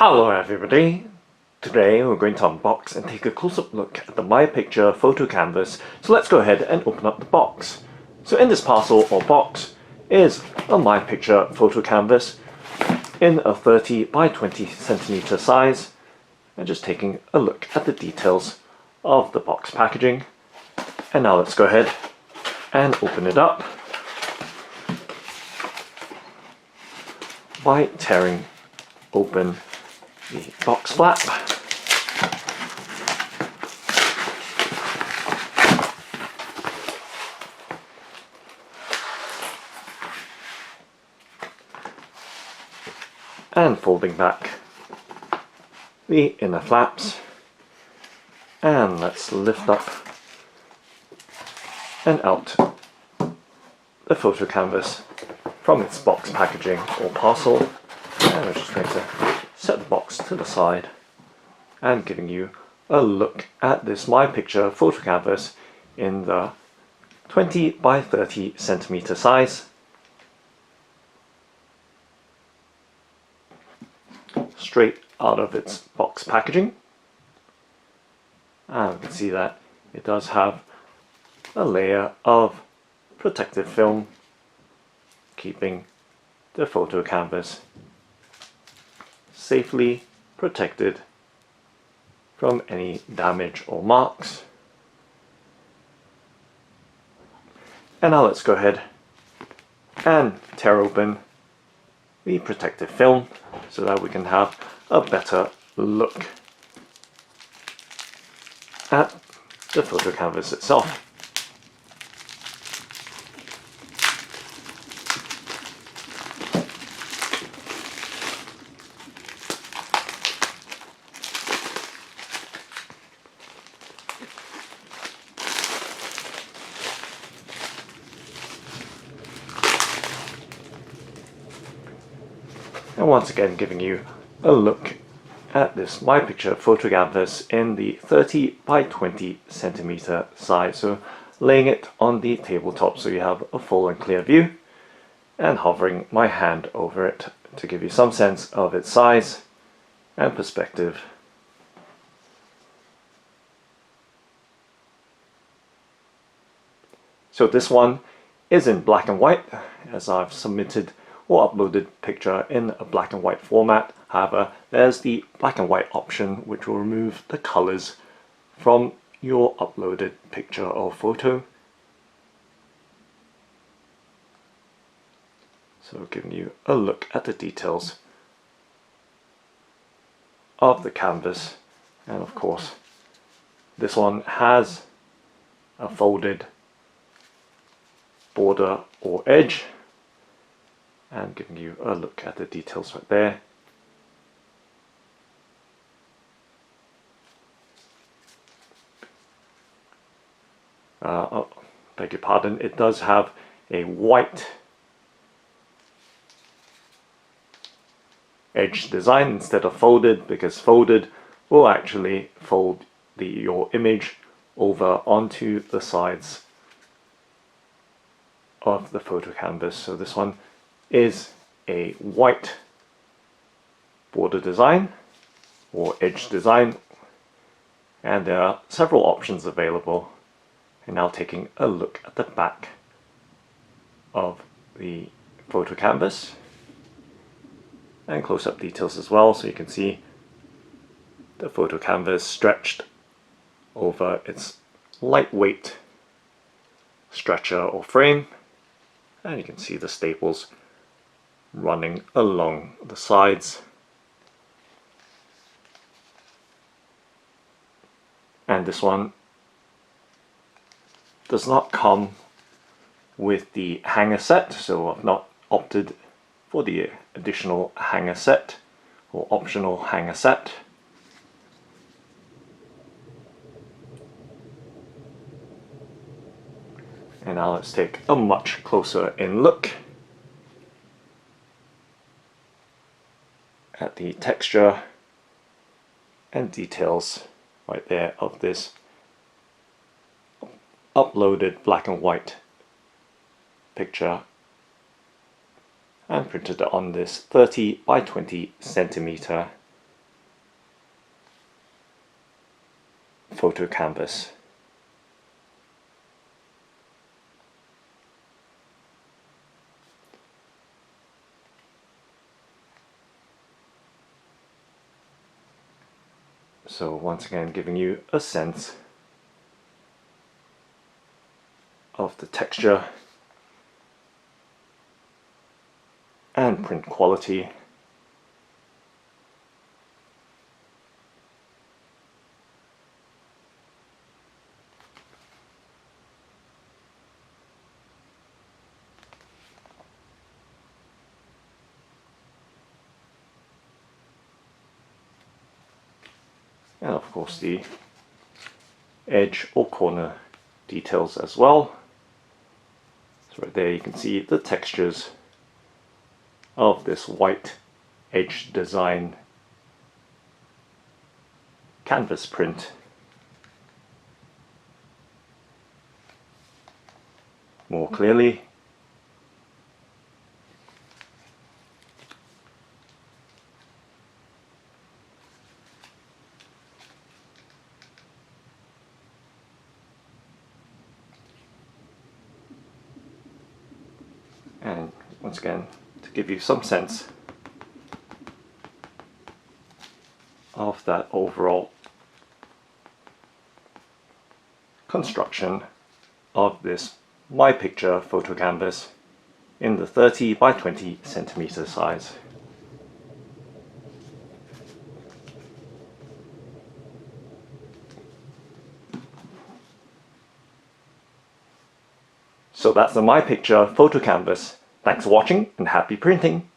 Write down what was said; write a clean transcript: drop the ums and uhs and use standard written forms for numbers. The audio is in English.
Hello everybody! Today we're going to unbox and take a close-up look at the Mypicture Photo Canvas. So let's go ahead and open up the box. So in this parcel or box is a Mypicture Photo Canvas in a 30 by 20 centimeter size. And just taking a look at the details of the box packaging. And now let's go ahead and open it up by tearing open the box flap. And folding back the inner flaps. And let's lift up and out the photo canvas from its box packaging or parcel. And we're just going to set the box to the side and giving you a look at this Mypicture Photo Canvas in the 20 by 30 centimeter size. Straight out of its box packaging. And we can see that it does have a layer of protective film keeping the photo canvas safely protected from any damage or marks. And now let's go ahead and tear open the protective film so that we can have a better look at the photo canvas itself. And once again giving you a look at this Mypicture Photo Canvas in the 30 by 20 centimeter size. So laying it on the tabletop so you have a full and clear view, and hovering my hand over it to give you some sense of its size and perspective. So this one is in black and white, as I've submitted or uploaded picture in a black and white format. However, there's the black and white option which will remove the colors from your uploaded picture or photo. So giving you a look at the details of the canvas. And of course this one has a folded border or edge, and giving you a look at the details right there. Beg your pardon, it does have a white edge design instead of folded, because folded will actually fold your image over onto the sides of the photo canvas. So this one is a white border design or edge design, and there are several options available. And now taking a look at the back of the photo canvas and close-up details as well, so you can see the photo canvas stretched over its lightweight stretcher or frame, and you can see the staples running along the sides. And this one does not come with the hanger set, so I've not opted for the additional hanger set or optional hanger set. And now let's take a much closer in look at the texture and details right there of this uploaded black and white picture and printed on this 30 by 20 centimeter Photo Canvas. So once again, giving you a sense of the texture and print quality. And of course the edge or corner details as well. So right there you can see the textures of this white edge design canvas print more clearly. And once again, to give you some sense of that overall construction of this Mypicture Photo Canvas in the 30 by 20 centimeter size. So that's the Mypicture Photo Canvas. Thanks for watching and happy printing!